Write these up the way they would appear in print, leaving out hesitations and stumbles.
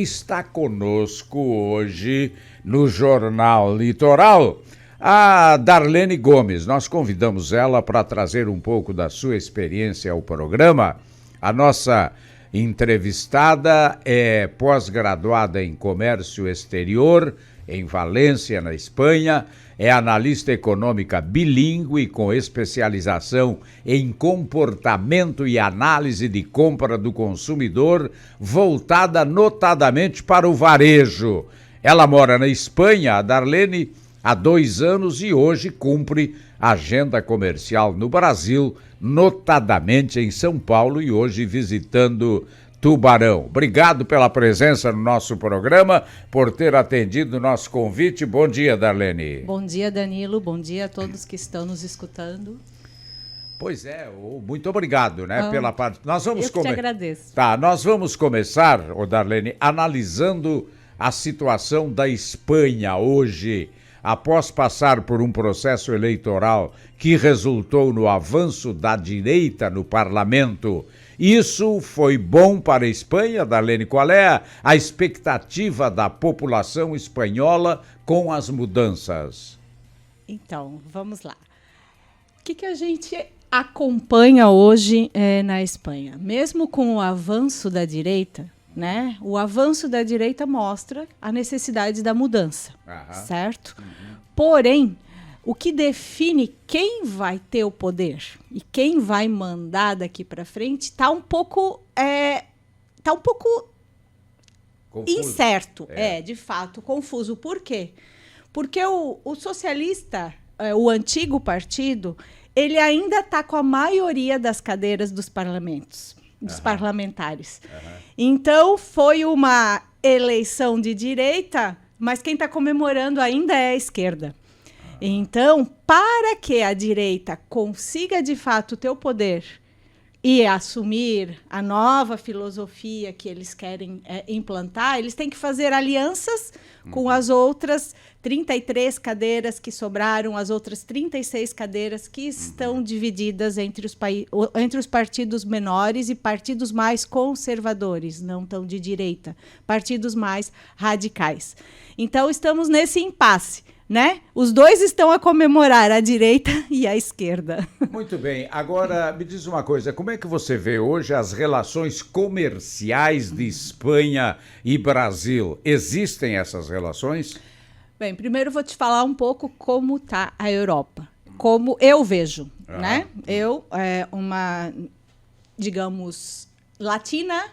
está conosco hoje no Jornal Litoral a Darlene Gomes. Nós convidamos ela para trazer um pouco da sua experiência ao programa. A nossa entrevistada é pós-graduada em Comércio Exterior, em Valência, na Espanha, é analista econômica bilíngue com especialização em comportamento e análise de compra do consumidor, voltada notadamente para o varejo. Ela mora na Espanha, a Darlene, há 2 anos e hoje cumpre agenda comercial no Brasil, notadamente em São Paulo e hoje visitando Tubarão. Obrigado pela presença no nosso programa, por ter atendido o nosso convite. Bom dia, Darlene. Bom dia, Danilo. Bom dia a todos que estão nos escutando. Pois é, muito obrigado, né, pela parte. Nós vamos Eu que te agradeço. Tá, nós vamos começar, Darlene, analisando a situação da Espanha hoje, após passar por um processo eleitoral que resultou no avanço da direita no parlamento. Isso foi bom para a Espanha, Darlene? Qual é a expectativa da população espanhola com as mudanças? Então, vamos lá. O que a gente acompanha hoje na Espanha? Mesmo com o avanço da direita, né? O avanço da direita mostra a necessidade da mudança, certo? Porém, o que define quem vai ter o poder e quem vai mandar daqui para frente está um pouco confuso. Incerto, de fato, confuso. Por quê? Porque o socialista, o antigo partido, ele ainda está com a maioria das cadeiras dos parlamentos, dos parlamentares. Então, foi uma eleição de direita, mas quem está comemorando ainda é a esquerda. Então, para que a direita consiga, de fato, ter o poder e assumir a nova filosofia que eles querem implantar, eles têm que fazer alianças com as outras 33 cadeiras que sobraram, as outras 36 cadeiras que estão divididas entre os partidos menores e partidos mais conservadores, não tão de direita, partidos mais radicais. Então, estamos nesse impasse, né? Os dois estão a comemorar, a direita e a esquerda. Muito bem. Agora, me diz uma coisa, como é que você vê hoje as relações comerciais de Espanha e Brasil? Existem essas relações? Bem, primeiro vou te falar um pouco como está a Europa, como eu vejo, né? Eu, uma, digamos, latina,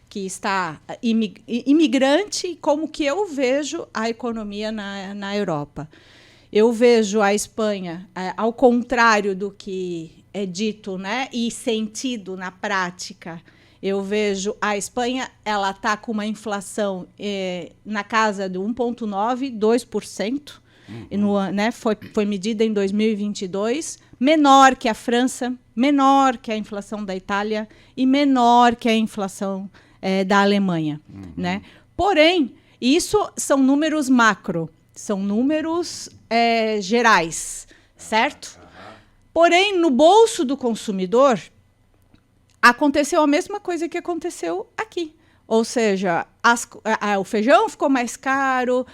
que está imigrante, como que eu vejo a economia na Europa. Eu vejo a Espanha, ao contrário do que é dito, né, e sentido na prática, eu vejo a Espanha, ela está com uma inflação na casa de 1,9%, 2%, né, foi medida em 2022, menor que a França, menor que a inflação da Itália e menor que a inflação da Alemanha, né? Porém, isso são números macro, são números gerais, certo? Porém, no bolso do consumidor, aconteceu a mesma coisa que aconteceu aqui. Ou seja, o feijão ficou mais caro,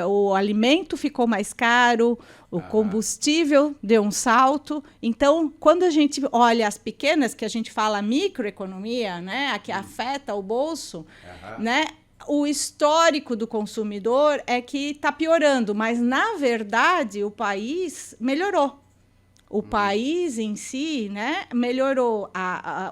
o alimento ficou mais caro, o combustível deu um salto. Então, quando a gente olha as pequenas, que a gente fala microeconomia, né, a que afeta o bolso, né, o histórico do consumidor é que está piorando, mas, na verdade, o país melhorou. O país em si, né, melhorou,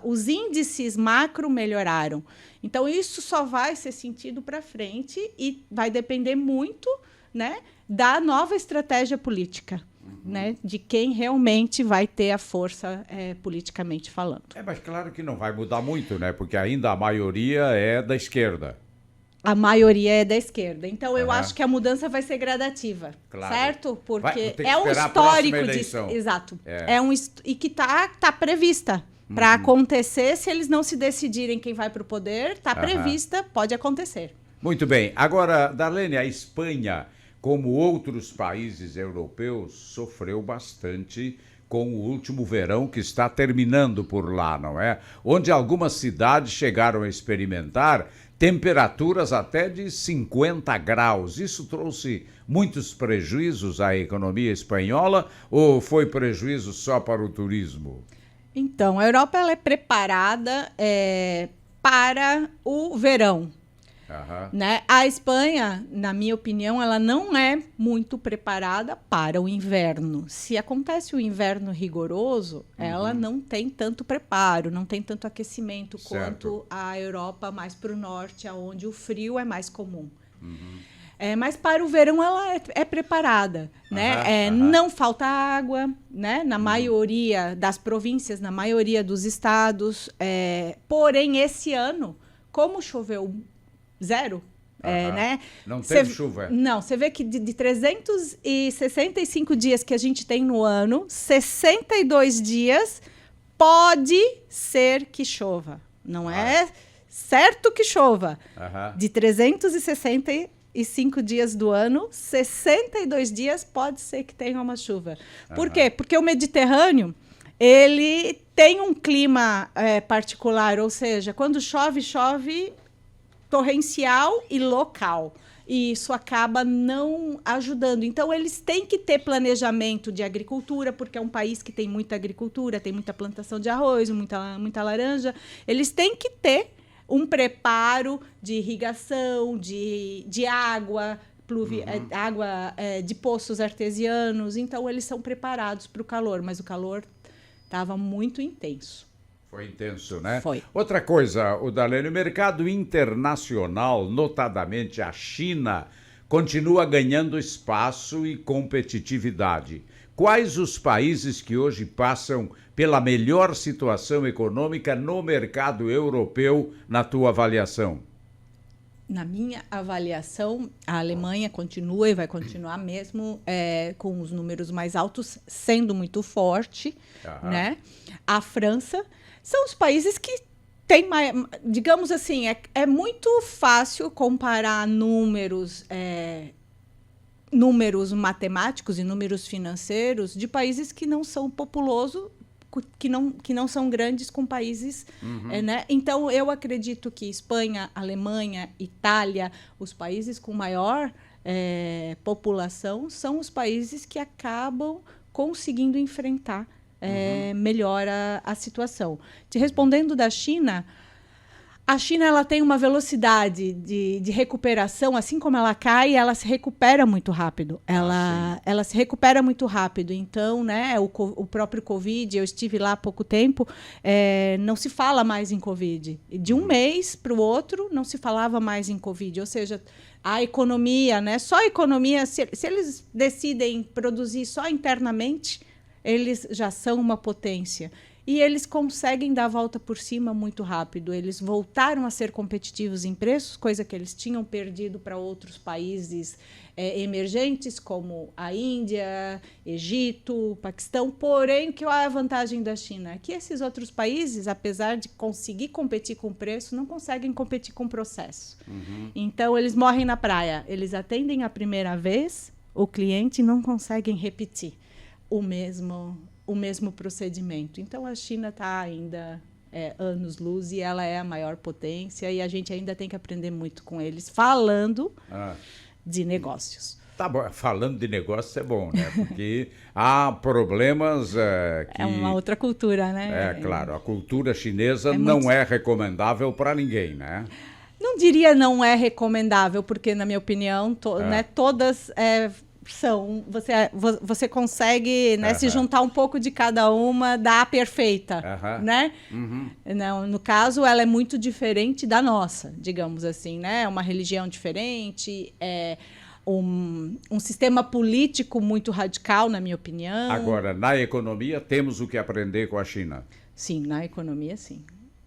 os índices macro melhoraram. Então, isso só vai ser sentido para frente e vai depender muito, né, da nova estratégia política, né, de quem realmente vai ter a força politicamente falando. Mas claro que não vai mudar muito, né, porque ainda a maioria é da esquerda. A maioria é da esquerda. Então, eu acho que a mudança vai ser gradativa, certo? Porque é um histórico disso. Exato. E que está prevista para acontecer se eles não se decidirem quem vai para o poder. Está prevista, pode acontecer. Muito bem. Agora, Darlene, a Espanha, como outros países europeus, sofreu bastante com o último verão que está terminando por lá, não é? Onde algumas cidades chegaram a experimentar temperaturas até de 50 graus. Isso trouxe muitos prejuízos à economia espanhola ou foi prejuízo só para o turismo? Então, a Europa ela é preparada para o verão. Né? A Espanha, na minha opinião, ela não é muito preparada para o inverno. Se acontece o inverno rigoroso, ela não tem tanto preparo, não tem tanto aquecimento quanto a Europa mais para o norte, onde o frio é mais comum. Mas para o verão ela é preparada, né? Não falta água, né? Na maioria das províncias, na maioria dos estados. Porém, esse ano, como choveu zero, né? Não teve chuva. Não, você vê que de 365 dias que a gente tem no ano, 62 dias pode ser que chova. Não é certo que chova. De 365 dias do ano, 62 dias pode ser que tenha uma chuva. Por quê? Porque o Mediterrâneo, ele tem um clima particular, ou seja, quando chove, chove torrencial e local. E isso acaba não ajudando. Então, eles têm que ter planejamento de agricultura, porque é um país que tem muita agricultura, tem muita plantação de arroz, muita laranja. Eles têm que ter um preparo de irrigação, de água, água de poços artesianos. Então, eles são preparados para o calor, mas o calor estava muito intenso. Foi intenso, né? Foi. Outra coisa, Darlene, o mercado internacional, notadamente a China, continua ganhando espaço e competitividade. Quais os países que hoje passam pela melhor situação econômica no mercado europeu, na tua avaliação? Na minha avaliação, a Alemanha continua e vai continuar mesmo com os números mais altos, sendo muito forte, né? A França são os países que têm mais, digamos assim, é muito fácil comparar números matemáticos e números financeiros de países que não são populosos, que não são grandes com países, né? Então, eu acredito que Espanha, Alemanha, Itália, os países com maior população, são os países que acabam conseguindo enfrentar melhor a situação. Te respondendo da China, a China ela tem uma velocidade de recuperação, assim como ela cai, ela se recupera muito rápido. Ela se recupera muito rápido. Então, né, o próprio Covid, eu estive lá há pouco tempo, não se fala mais em Covid. De um mês para o outro, não se falava mais em Covid. Ou seja, a economia, né, só a economia, se eles decidem produzir só internamente, eles já são uma potência. E eles conseguem dar a volta por cima muito rápido. Eles voltaram a ser competitivos em preços, coisa que eles tinham perdido para outros países emergentes, como a Índia, Egito, Paquistão. Porém, qual é a vantagem da China? É que esses outros países, apesar de conseguir competir com preço, não conseguem competir com processo. Então, eles morrem na praia. Eles atendem a primeira vez o cliente e não conseguem repetir o mesmo procedimento. Então, a China está ainda anos-luz e ela é a maior potência e a gente ainda tem que aprender muito com eles, falando de negócios. Tá bom, falando de negócios é bom, né? Porque há problemas que... É uma outra cultura, né? Claro, a cultura chinesa não é recomendável para ninguém, né? Não diria não é recomendável, porque, na minha opinião, né, todas... você consegue, né, se juntar um pouco de cada uma, dá a perfeita, né? Não, no caso, ela é muito diferente da nossa, digamos assim, né? É uma religião diferente, um sistema político muito radical, na minha opinião. Agora, na economia, temos o que aprender com a China. Sim, na economia, sim.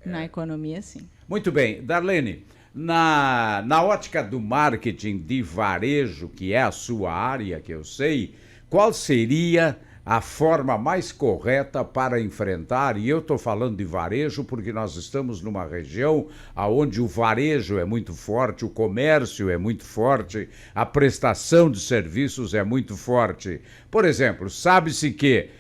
Na economia, sim. Muito bem. Darlene, na ótica do marketing de varejo, que é a sua área, que eu sei, qual seria a forma mais correta para enfrentar? E eu estou falando de varejo porque nós estamos numa região onde o varejo é muito forte, o comércio é muito forte, a prestação de serviços é muito forte. Por exemplo, sabe-se que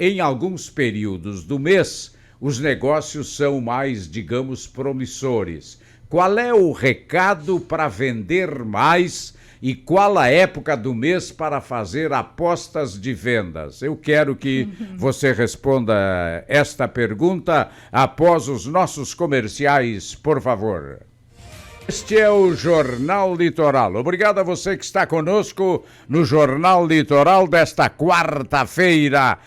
em alguns períodos do mês os negócios são mais, digamos, promissores. qual é o recado para vender mais e qual a época do mês para fazer apostas de vendas? Eu quero que você responda esta pergunta após os nossos comerciais, por favor. Este é o Jornal Litoral. Obrigado a você que está conosco no Jornal Litoral desta quarta-feira.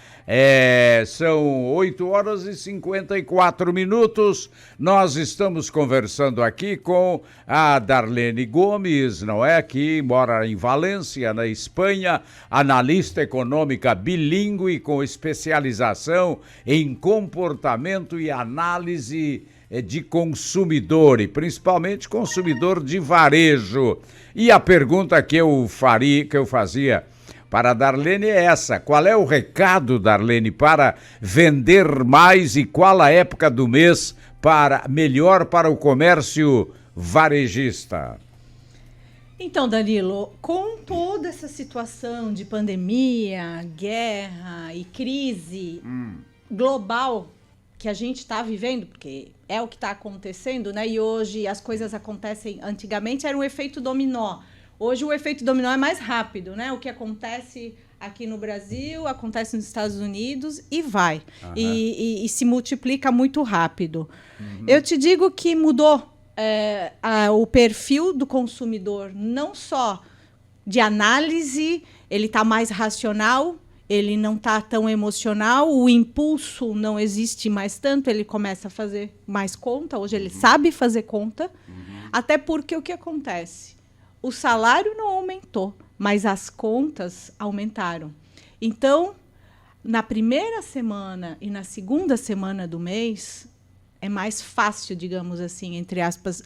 São 8 horas e 54 minutos. Nós estamos conversando aqui com a Darlene Gomes, não é? Que mora em Valência, na Espanha, analista econômica bilíngue com especialização em comportamento e análise de consumidor, e principalmente consumidor de varejo. E a pergunta que eu fazia para a Darlene é essa: qual é o recado, Darlene, para vender mais e qual a época do mês melhor para o comércio varejista? Então, Danilo, com toda essa situação de pandemia, guerra e crise global que a gente está vivendo, porque é o que está acontecendo, né? E hoje as coisas acontecem. Antigamente era um efeito dominó. Hoje o efeito dominó é mais rápido, né? O que acontece aqui no Brasil, acontece nos Estados Unidos e vai. E se multiplica muito rápido. Eu te digo que mudou o perfil do consumidor, não só de análise, ele está mais racional, ele não está tão emocional, o impulso não existe mais tanto, ele começa a fazer mais conta, hoje ele sabe fazer conta, até porque o que acontece? O salário não aumentou, mas as contas aumentaram. Então, na primeira semana e na segunda semana do mês, é mais fácil, digamos assim, entre aspas,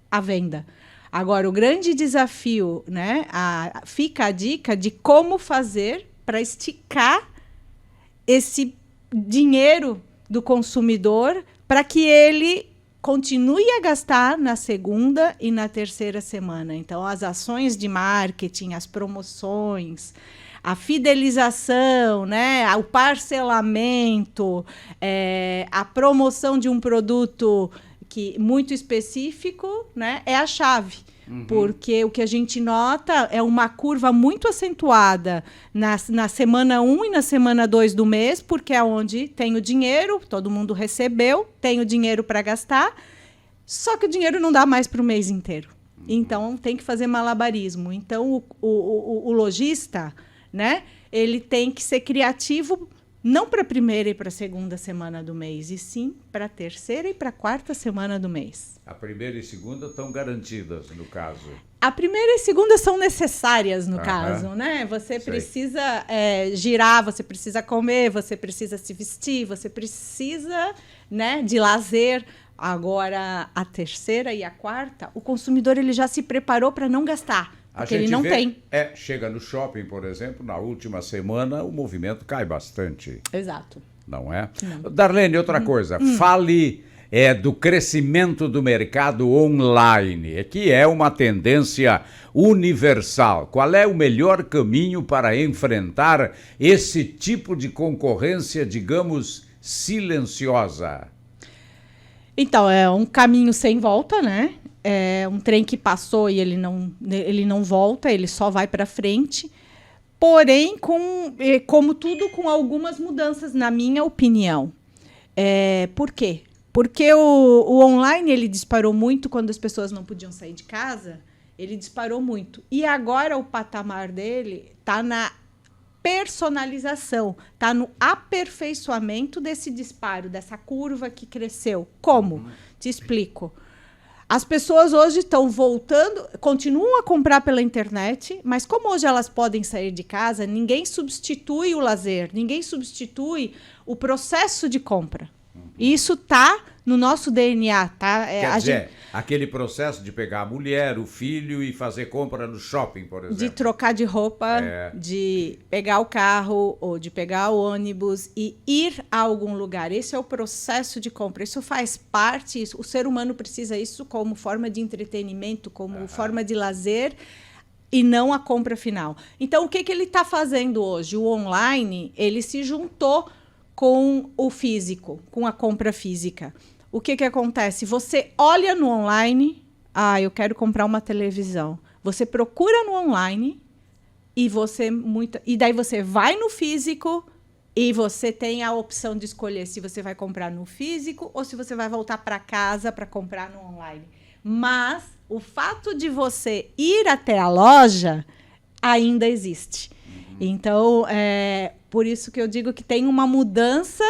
a venda. Agora, o grande desafio, né, fica a dica de como fazer para esticar esse dinheiro do consumidor para que ele continue a gastar na segunda e na terceira semana. Então, as ações de marketing, as promoções, a fidelização, né, o parcelamento, a promoção de um produto muito específico, né, é a chave. Porque o que a gente nota é uma curva muito acentuada na semana 1 e na semana 2 do mês, porque é onde tem o dinheiro, todo mundo recebeu, tem o dinheiro para gastar, só que o dinheiro não dá mais para o mês inteiro. Então, tem que fazer malabarismo. Então, o lojista, né, ele tem que ser criativo, não para a primeira e para a segunda semana do mês, e sim para a terceira e para a quarta semana do mês. A primeira e segunda estão garantidas, no caso. A primeira e segunda são necessárias, no caso, né? Você precisa girar, você precisa comer, você precisa se vestir, você precisa, né, de lazer. Agora, a terceira e a quarta, o consumidor ele já se preparou para não gastar. Porque ele não tem. Chega no shopping, por exemplo, na última semana, o movimento cai bastante. Exato. Não é? Não. Darlene, outra coisa. Fale do crescimento do mercado online, que é uma tendência universal. Qual é o melhor caminho para enfrentar esse tipo de concorrência, digamos, silenciosa? Então, é um caminho sem volta, né? É um trem que passou e ele não volta, ele só vai para frente. Porém, como tudo, com algumas mudanças, na minha opinião. Por quê? Porque o online ele disparou muito quando as pessoas não podiam sair de casa. Ele disparou muito. E agora o patamar dele está na personalização, está no aperfeiçoamento desse disparo, dessa curva que cresceu. Como? Te explico. As pessoas hoje estão voltando, continuam a comprar pela internet, mas como hoje elas podem sair de casa, ninguém substitui o lazer, ninguém substitui o processo de compra. Isso está no nosso DNA, tá? Quer dizer, aquele processo de pegar a mulher, o filho e fazer compra no shopping, por exemplo. De trocar de roupa, de pegar o carro ou de pegar o ônibus e ir a algum lugar. Esse é o processo de compra. Isso faz parte, o ser humano precisa isso como forma de entretenimento, como forma de lazer e não a compra final. Então, o que ele está fazendo hoje? O online, ele se juntou com o físico, com a compra física. o que acontece? Você olha no online, eu quero comprar uma televisão. Você procura no online e daí você vai no físico e você tem a opção de escolher se você vai comprar no físico ou se você vai voltar para casa para comprar no online. Mas o fato de você ir até a loja ainda existe. Então, por isso que eu digo que tem uma mudança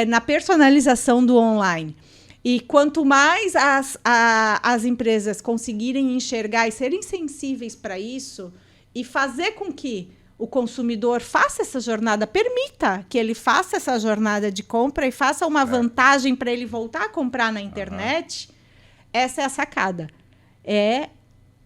na personalização do online. E quanto mais as empresas conseguirem enxergar e serem sensíveis para isso e fazer com que o consumidor faça essa jornada, permita que ele faça essa jornada de compra e faça uma vantagem para ele voltar a comprar na internet, essa é a sacada. É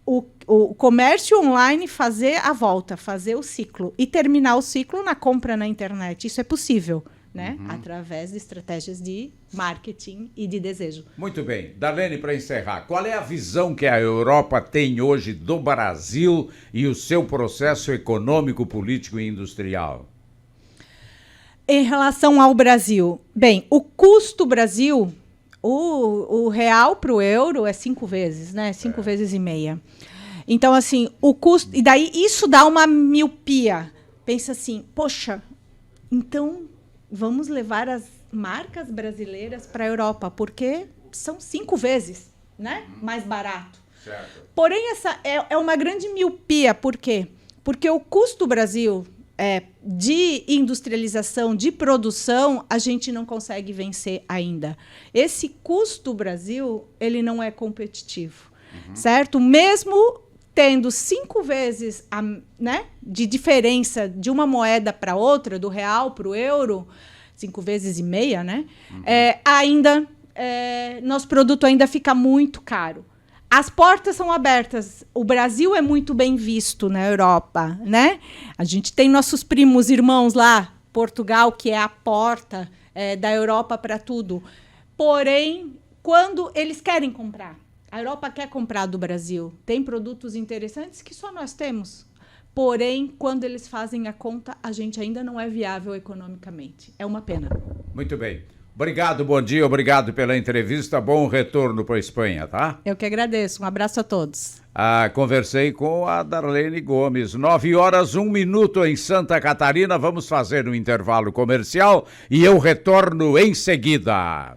o comércio online fazer a volta, fazer o ciclo e terminar o ciclo na compra na internet. Isso é possível, né? Através de estratégias de marketing e de desejo. Muito bem. Darlene, para encerrar, qual é a visão que a Europa tem hoje do Brasil e o seu processo econômico, político e industrial? Em relação ao Brasil, bem, o custo Brasil, o real para o euro é 5 vezes, né? 5 vezes e meia. Então, assim, o custo... E daí isso dá uma miopia. Pensa assim, poxa, então vamos levar as marcas brasileiras para a Europa, porque são 5 vezes, né, mais barato. Certo. Porém, essa é uma grande miopia. Por quê? Porque o custo Brasil de industrialização, de produção, a gente não consegue vencer ainda. Esse custo Brasil, ele não é competitivo, certo? Mesmo tendo 5 vezes de diferença de uma moeda para outra, do real para o euro, 5 vezes e meia, né? Nosso produto ainda fica muito caro. As portas são abertas. O Brasil é muito bem visto na Europa, né? A gente tem nossos primos irmãos lá, Portugal, que é a porta da Europa para tudo. Porém, quando eles querem comprar, a Europa quer comprar do Brasil. Tem produtos interessantes que só nós temos. Porém, quando eles fazem a conta, a gente ainda não é viável economicamente. É uma pena. Muito bem. Obrigado, bom dia, obrigado pela entrevista. Bom retorno para a Espanha, tá? Eu que agradeço. Um abraço a todos. Conversei com a Darlene Gomes. 9h01 em Santa Catarina. Vamos fazer um intervalo comercial e eu retorno em seguida.